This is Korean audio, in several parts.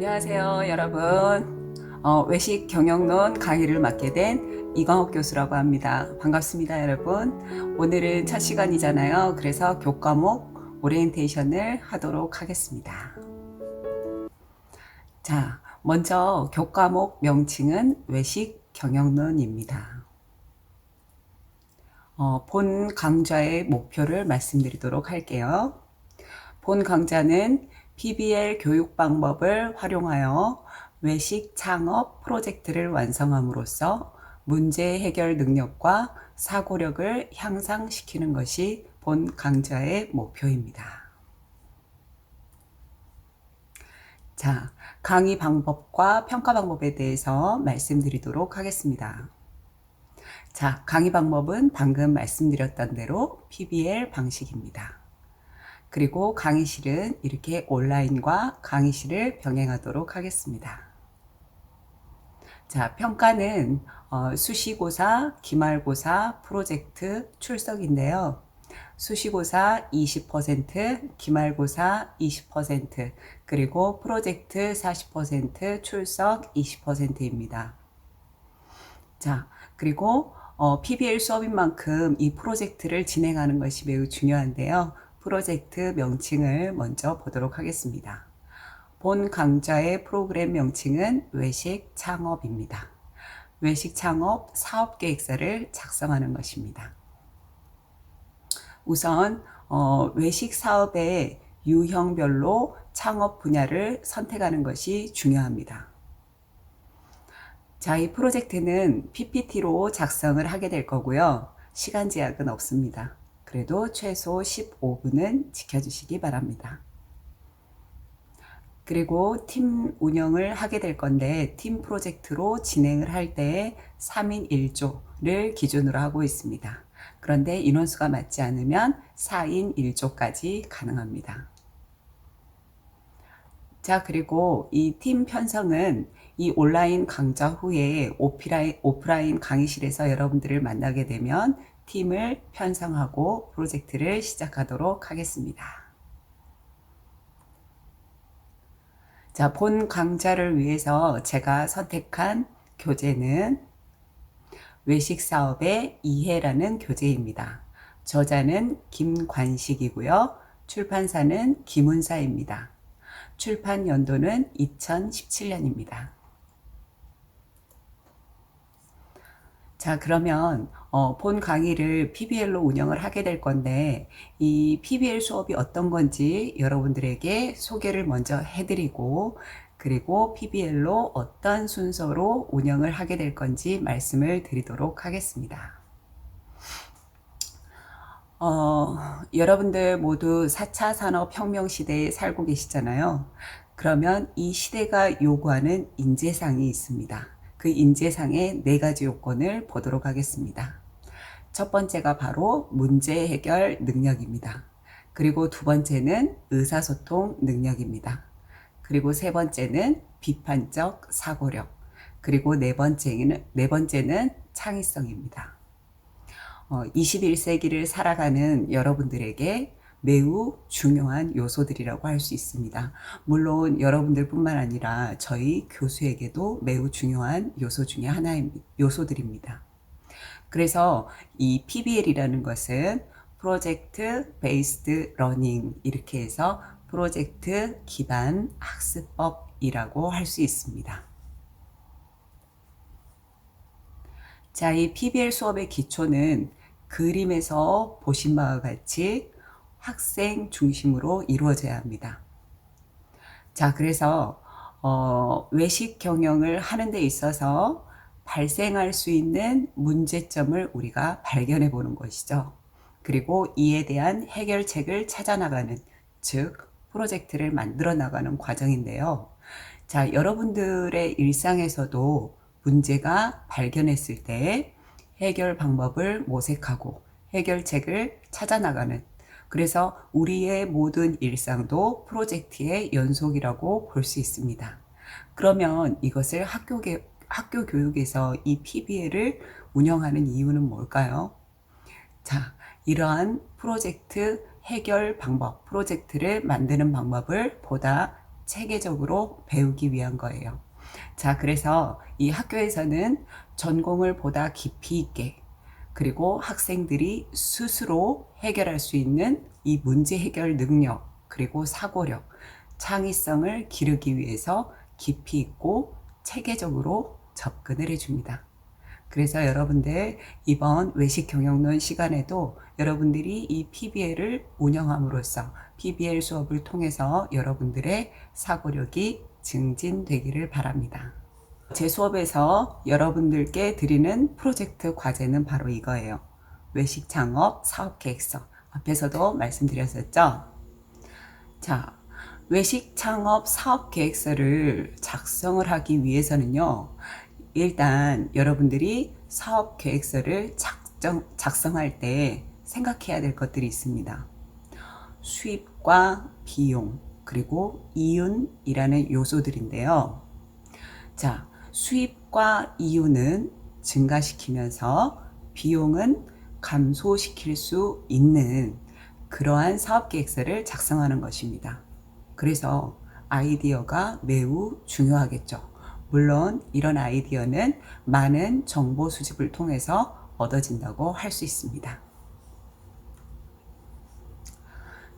안녕하세요, 여러분. 외식 경영론 강의를 맡게 된 이광옥 교수라고 합니다. 반갑습니다, 여러분. 오늘은 첫 시간이잖아요. 그래서 교과목 오리엔테이션을 하도록 하겠습니다. 자, 먼저 교과목 명칭은 외식 경영론입니다. 본 강좌의 목표를 말씀드리도록 할게요. 본 강좌는 PBL 교육 방법을 활용하여 외식 창업 프로젝트를 완성함으로써 문제 해결 능력과 사고력을 향상시키는 것이 본 강좌의 목표입니다. 자, 강의 방법과 평가 방법에 대해서 말씀드리도록 하겠습니다. 자, 강의 방법은 방금 말씀드렸던 대로 PBL 방식입니다. 그리고 강의실은 이렇게 온라인과 강의실을 병행하도록 하겠습니다. 자, 평가는 수시고사, 기말고사, 프로젝트, 출석인데요. 수시고사 20%, 기말고사 20%, 그리고 프로젝트 40%, 출석 20%입니다. 자, 그리고 PBL 수업인 만큼 이 프로젝트를 진행하는 것이 매우 중요한데요. 프로젝트 명칭을 먼저 보도록 하겠습니다. 본 강좌의 프로그램 명칭은 외식 창업입니다. 외식 창업 사업계획서를 작성하는 것입니다. 우선 외식 사업의 유형별로 창업 분야를 선택하는 것이 중요합니다. 자, 이 프로젝트는 PPT로 작성을 하게 될 거고요. 시간 제약은 없습니다. 그래도 최소 15분은 지켜주시기 바랍니다. 그리고 팀 운영을 하게 될 건데 팀 프로젝트로 진행을 할 때 3인 1조를 기준으로 하고 있습니다. 그런데 인원수가 맞지 않으면 4인 1조까지 가능합니다. 자, 그리고 이 팀 편성은 이 온라인 강좌 후에 오프라인 강의실에서 여러분들을 만나게 되면 팀을 편성하고 프로젝트를 시작하도록 하겠습니다. 자, 본 강좌를 위해서 제가 선택한 교재는 외식 사업의 이해라는 교재입니다. 저자는 김관식이고요. 출판사는 김은사입니다. 출판 연도는 2017년입니다. 자, 그러면 본 강의를 PBL로 운영을 하게 될 건데 이 PBL 수업이 어떤 건지 여러분들에게 소개를 먼저 해드리고 그리고 PBL로 어떤 순서로 운영을 하게 될 건지 말씀을 드리도록 하겠습니다. 여러분들 모두 4차 산업혁명 시대에 살고 계시잖아요. 그러면 이 시대가 요구하는 인재상이 있습니다. 그 인재상의 4가지 요건을 보도록 하겠습니다. 첫 번째가 바로 문제 해결 능력입니다. 그리고 두 번째는 의사소통 능력입니다. 그리고 세 번째는 비판적 사고력. 그리고 네 번째는 창의성입니다. 21세기를 살아가는 여러분들에게 매우 중요한 요소들이라고 할 수 있습니다. 물론 여러분들뿐만 아니라 저희 교수에게도 매우 중요한 요소 중에 요소들입니다. 그래서 이 PBL이라는 것은 프로젝트 베이스드 러닝 이렇게 해서 프로젝트 기반 학습법이라고 할 수 있습니다. 자, 이 PBL 수업의 기초는 그림에서 보신 바와 같이 학생 중심으로 이루어져야 합니다. 자, 그래서 외식 경영을 하는 데 있어서 발생할 수 있는 문제점을 우리가 발견해 보는 것이죠. 그리고 이에 대한 해결책을 찾아 나가는, 즉 프로젝트를 만들어 나가는 과정인데요. 자, 여러분들의 일상에서도 문제가 발견했을 때 해결 방법을 모색하고 해결책을 찾아 나가는, 그래서 우리의 모든 일상도 프로젝트의 연속이라고 볼 수 있습니다. 그러면 이것을 학교 교육에서 이 PBL을 운영하는 이유는 뭘까요? 자, 이러한 프로젝트 해결 방법, 프로젝트를 만드는 방법을 보다 체계적으로 배우기 위한 거예요. 자, 그래서 이 학교에서는 전공을 보다 깊이 있게, 그리고 학생들이 스스로 해결할 수 있는 이 문제 해결 능력, 그리고 사고력, 창의성을 기르기 위해서 깊이 있고 체계적으로 접근을 해줍니다. 그래서 여러분들 이번 외식 경영론 시간에도 여러분들이 이 PBL을 운영함으로써 PBL 수업을 통해서 여러분들의 사고력이 증진되기를 바랍니다. 제 수업에서 여러분들께 드리는 프로젝트 과제는 바로 이거예요. 외식 창업 사업 계획서. 앞에서도 말씀드렸었죠. 자, 외식 창업 사업 계획서를 작성을 하기 위해서는요, 일단 여러분들이 사업 계획서를 작성할 때 생각해야 될 것들이 있습니다. 수입과 비용, 그리고 이윤이라는 요소들인데요. 자, 수입과 이윤은 증가시키면서 비용은 감소시킬 수 있는 그러한 사업 계획서를 작성하는 것입니다. 그래서 아이디어가 매우 중요하겠죠. 물론 이런 아이디어는 많은 정보 수집을 통해서 얻어진다고 할 수 있습니다.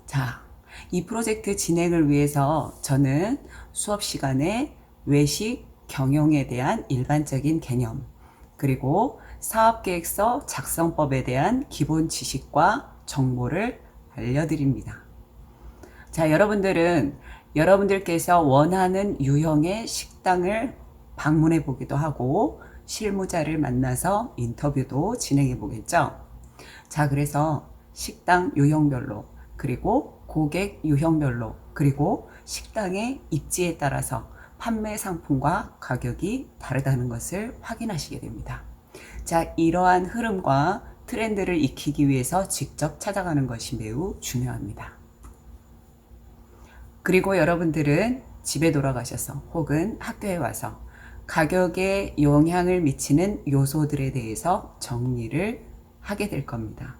자, 이 프로젝트 진행을 위해서 저는 수업 시간에 외식 경영에 대한 일반적인 개념, 그리고 사업계획서 작성법에 대한 기본 지식과 정보를 알려드립니다. 자, 여러분들께서 원하는 유형의 식당을 방문해 보기도 하고 실무자를 만나서 인터뷰도 진행해 보겠죠. 자, 그래서 식당 유형별로, 그리고 고객 유형별로, 그리고 식당의 입지에 따라서 판매 상품과 가격이 다르다는 것을 확인하시게 됩니다. 자, 이러한 흐름과 트렌드를 익히기 위해서 직접 찾아가는 것이 매우 중요합니다. 그리고 여러분들은 집에 돌아가셔서 혹은 학교에 와서 가격에 영향을 미치는 요소들에 대해서 정리를 하게 될 겁니다.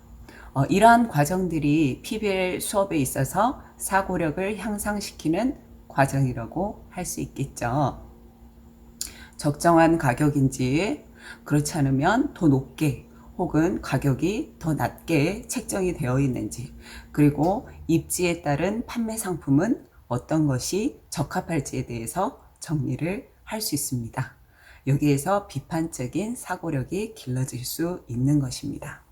이러한 과정들이 PBL 수업에 있어서 사고력을 향상시키는 과정이라고 할 수 있겠죠. 적정한 가격인지, 그렇지 않으면 더 높게 혹은 가격이 더 낮게 책정이 되어 있는지, 그리고 입지에 따른 판매 상품은 어떤 것이 적합할지에 대해서 정리를 할 수 있습니다. 여기에서 비판적인 사고력이 길러질 수 있는 것입니다.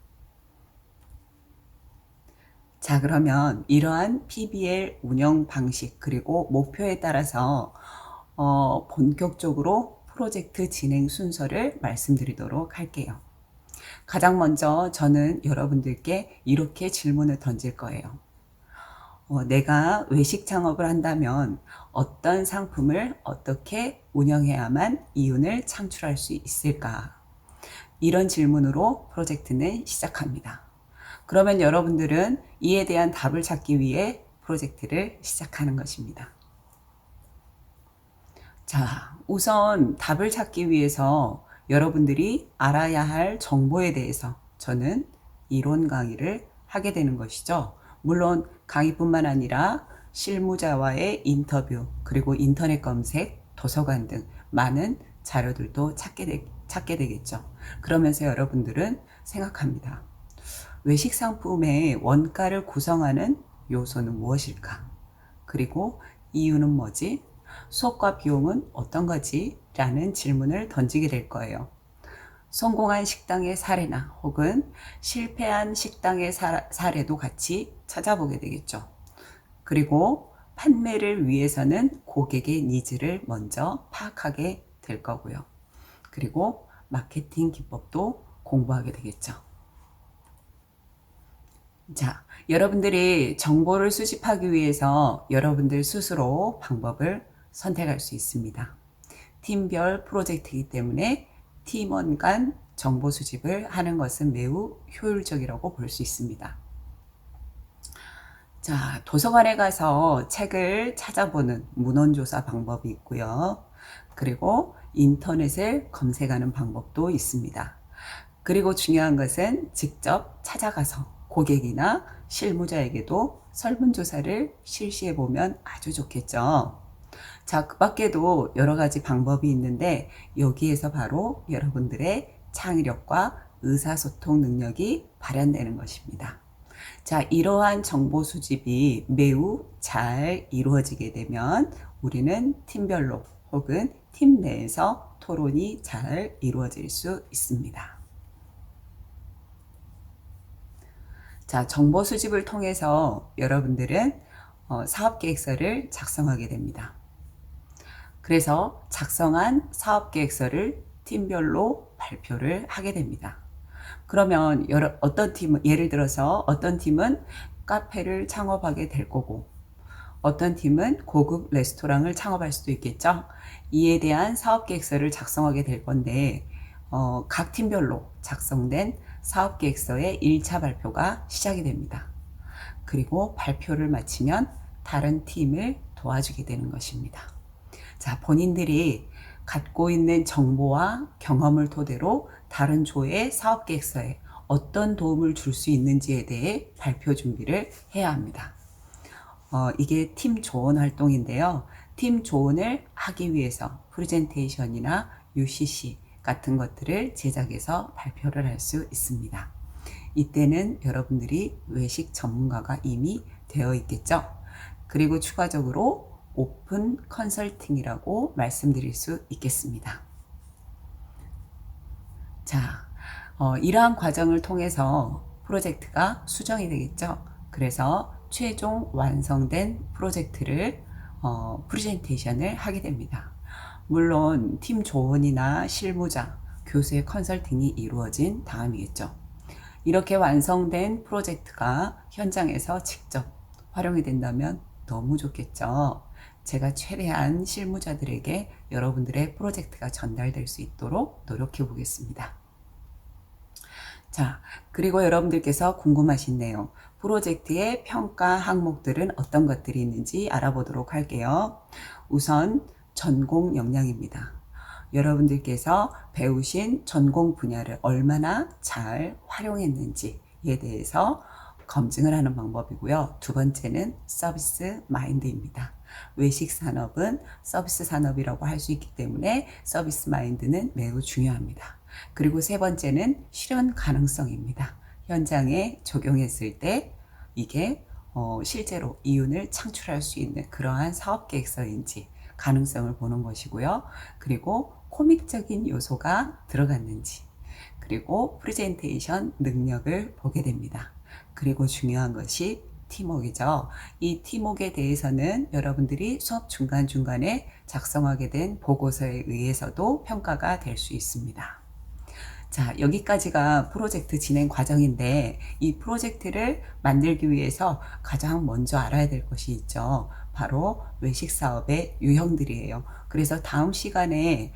자, 그러면 이러한 PBL 운영 방식 그리고 목표에 따라서 본격적으로 프로젝트 진행 순서를 말씀드리도록 할게요. 가장 먼저 저는 여러분들께 이렇게 질문을 던질 거예요. 내가 외식 창업을 한다면 어떤 상품을 어떻게 운영해야만 이윤을 창출할 수 있을까? 이런 질문으로 프로젝트는 시작합니다. 그러면 여러분들은 이에 대한 답을 찾기 위해 프로젝트를 시작하는 것입니다. 자, 우선 답을 찾기 위해서 여러분들이 알아야 할 정보에 대해서 저는 이론 강의를 하게 되는 것이죠. 물론 강의뿐만 아니라 실무자와의 인터뷰, 그리고 인터넷 검색, 도서관 등 많은 자료들도 찾게 되겠죠. 그러면서 여러분들은 생각합니다. 외식 상품의 원가를 구성하는 요소는 무엇일까? 그리고 이유는 뭐지? 수업과 비용은 어떤 거지? 라는 질문을 던지게 될 거예요. 성공한 식당의 사례나 혹은 실패한 식당의 사례도 같이 찾아보게 되겠죠. 그리고 판매를 위해서는 고객의 니즈를 먼저 파악하게 될 거고요. 그리고 마케팅 기법도 공부하게 되겠죠. 자, 여러분들이 정보를 수집하기 위해서 여러분들 스스로 방법을 선택할 수 있습니다. 팀별 프로젝트이기 때문에 팀원 간 정보 수집을 하는 것은 매우 효율적이라고 볼 수 있습니다. 자, 도서관에 가서 책을 찾아보는 문헌조사 방법이 있고요. 그리고 인터넷을 검색하는 방법도 있습니다. 그리고 중요한 것은 직접 찾아가서 고객이나 실무자에게도 설문조사를 실시해 보면 아주 좋겠죠. 자, 그 밖에도 여러 가지 방법이 있는데 여기에서 바로 여러분들의 창의력과 의사소통 능력이 발현되는 것입니다. 자, 이러한 정보 수집이 매우 잘 이루어지게 되면 우리는 팀별로 혹은 팀 내에서 토론이 잘 이루어질 수 있습니다. 자, 정보 수집을 통해서 여러분들은 사업계획서를 작성하게 됩니다. 그래서 작성한 사업계획서를 팀별로 발표를 하게 됩니다. 그러면 어떤 팀은, 예를 들어서 어떤 팀은 카페를 창업하게 될 거고, 어떤 팀은 고급 레스토랑을 창업할 수도 있겠죠. 이에 대한 사업계획서를 작성하게 될 건데, 각 팀별로 작성된 사업계획서의 1차 발표가 시작이 됩니다. 그리고 발표를 마치면 다른 팀을 도와주게 되는 것입니다. 자, 본인들이 갖고 있는 정보와 경험을 토대로 다른 조의 사업계획서에 어떤 도움을 줄 수 있는지에 대해 발표 준비를 해야 합니다. 이게 팀 조언 활동인데요. 팀 조언을 하기 위해서 프레젠테이션이나 UCC 같은 것들을 제작해서 발표를 할 수 있습니다. 이때는 여러분들이 외식 전문가가 이미 되어 있겠죠. 그리고 추가적으로 오픈 컨설팅이라고 말씀드릴 수 있겠습니다. 자, 이러한 과정을 통해서 프로젝트가 수정이 되겠죠. 그래서 최종 완성된 프로젝트를 프레젠테이션을 하게 됩니다. 물론 팀 조언이나 실무자, 교수의 컨설팅이 이루어진 다음이겠죠. 이렇게 완성된 프로젝트가 현장에서 직접 활용이 된다면 너무 좋겠죠. 제가 최대한 실무자들에게 여러분들의 프로젝트가 전달될 수 있도록 노력해 보겠습니다. 자, 그리고 여러분들께서 궁금하시네요. 프로젝트의 평가 항목들은 어떤 것들이 있는지 알아보도록 할게요. 우선 전공 역량입니다. 여러분들께서 배우신 전공 분야를 얼마나 잘 활용했는지에 대해서 검증을 하는 방법이고요. 두 번째는 서비스 마인드입니다. 외식 산업은 서비스 산업이라고 할 수 있기 때문에 서비스 마인드는 매우 중요합니다. 그리고 세 번째는 실현 가능성입니다. 현장에 적용했을 때 이게 실제로 이윤을 창출할 수 있는 그러한 사업 계획서인지 가능성을 보는 것이고요. 그리고 코믹적인 요소가 들어갔는지, 그리고 프레젠테이션 능력을 보게 됩니다. 그리고 중요한 것이 팀웍이죠. 이 팀웍에 대해서는 여러분들이 수업 중간중간에 작성하게 된 보고서에 의해서도 평가가 될 수 있습니다. 자, 여기까지가 프로젝트 진행 과정인데 이 프로젝트를 만들기 위해서 가장 먼저 알아야 될 것이 있죠. 바로 외식 사업의 유형들이에요. 그래서 다음 시간에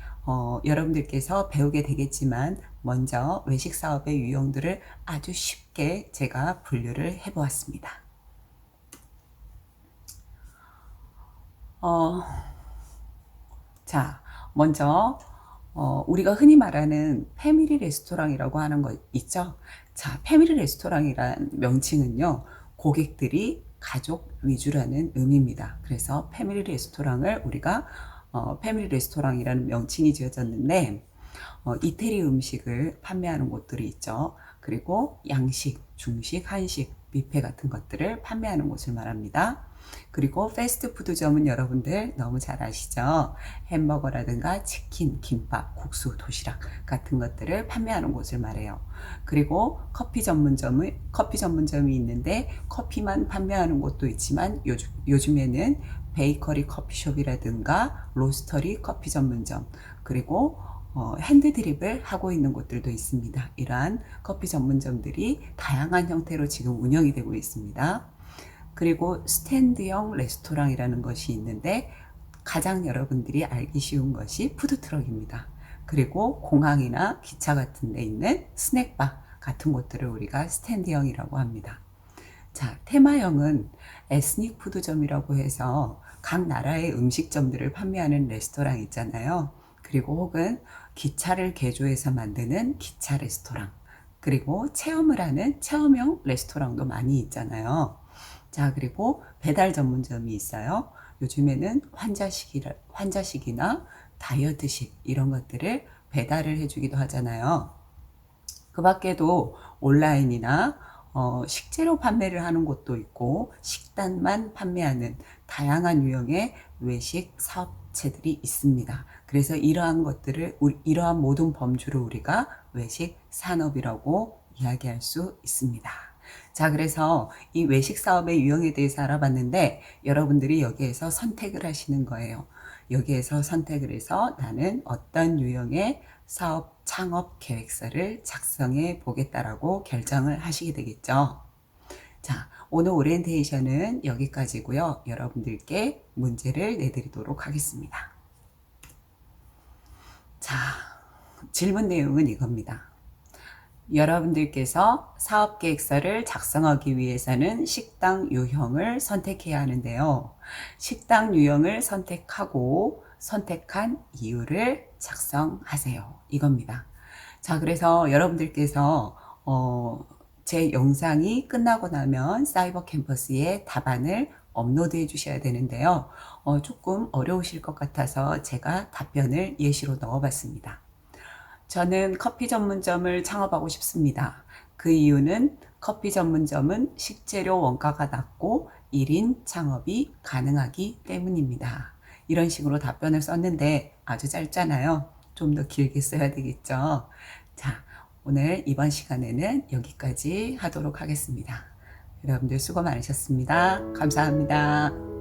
여러분들께서 배우게 되겠지만 먼저 외식 사업의 유형들을 아주 쉽게 제가 분류를 해보았습니다. 자, 먼저 우리가 흔히 말하는 패밀리 레스토랑이라고 하는 거 있죠? 자, 패밀리 레스토랑이란 명칭은요, 고객들이 가족 위주라는 의미입니다. 그래서 패밀리 레스토랑을 우리가 패밀리 레스토랑이라는 명칭이 지어졌는데, 이태리 음식을 판매하는 곳들이 있죠. 그리고 양식, 중식, 한식, 뷔페 같은 것들을 판매하는 곳을 말합니다. 그리고 패스트푸드점은 여러분들 너무 잘 아시죠? 햄버거라든가 치킨, 김밥, 국수, 도시락 같은 것들을 판매하는 곳을 말해요. 그리고 커피 전문점이 있는데 커피만 판매하는 곳도 있지만 요즘에는 베이커리 커피숍이라든가 로스터리 커피 전문점, 그리고 핸드드립을 하고 있는 곳들도 있습니다. 이러한 커피 전문점들이 다양한 형태로 지금 운영이 되고 있습니다. 그리고 스탠드형 레스토랑이라는 것이 있는데 가장 여러분들이 알기 쉬운 것이 푸드트럭입니다. 그리고 공항이나 기차 같은 데 있는 스낵바 같은 곳들을 우리가 스탠드형이라고 합니다. 자, 테마형은 에스닉 푸드점이라고 해서 각 나라의 음식점들을 판매하는 레스토랑 있잖아요. 그리고 혹은 기차를 개조해서 만드는 기차 레스토랑, 그리고 체험을 하는 체험형 레스토랑도 많이 있잖아요. 자, 그리고 배달 전문점이 있어요. 요즘에는 환자식이나 다이어트식 이런 것들을 배달을 해주기도 하잖아요. 그 밖에도 온라인이나 식재료 판매를 하는 곳도 있고 식단만 판매하는 다양한 유형의 외식 사업체들이 있습니다. 그래서 이러한 모든 범주를 우리가 외식 산업이라고 이야기할 수 있습니다. 자, 그래서 이 외식 사업의 유형에 대해서 알아봤는데 여러분들이 여기에서 선택을 하시는 거예요. 여기에서 선택을 해서 나는 어떤 유형의 사업 창업 계획서를 작성해 보겠다라고 결정을 하시게 되겠죠. 자, 오늘 오리엔테이션은 여기까지고요. 여러분들께 문제를 내드리도록 하겠습니다. 자, 질문 내용은 이겁니다. 여러분들께서 사업 계획서를 작성하기 위해서는 식당 유형을 선택해야 하는데요. 식당 유형을 선택한 이유를 작성하세요. 이겁니다. 자, 그래서 여러분들께서 제 영상이 끝나고 나면 사이버 캠퍼스에 답안을 업로드해 주셔야 되는데요. 조금 어려우실 것 같아서 제가 답변을 예시로 넣어봤습니다. 저는 커피 전문점을 창업하고 싶습니다. 그 이유는 커피 전문점은 식재료 원가가 낮고 1인 창업이 가능하기 때문입니다. 이런 식으로 답변을 썼는데 아주 짧잖아요. 좀 더 길게 써야 되겠죠. 자, 오늘 이번 시간에는 여기까지 하도록 하겠습니다. 여러분들 수고 많으셨습니다. 감사합니다.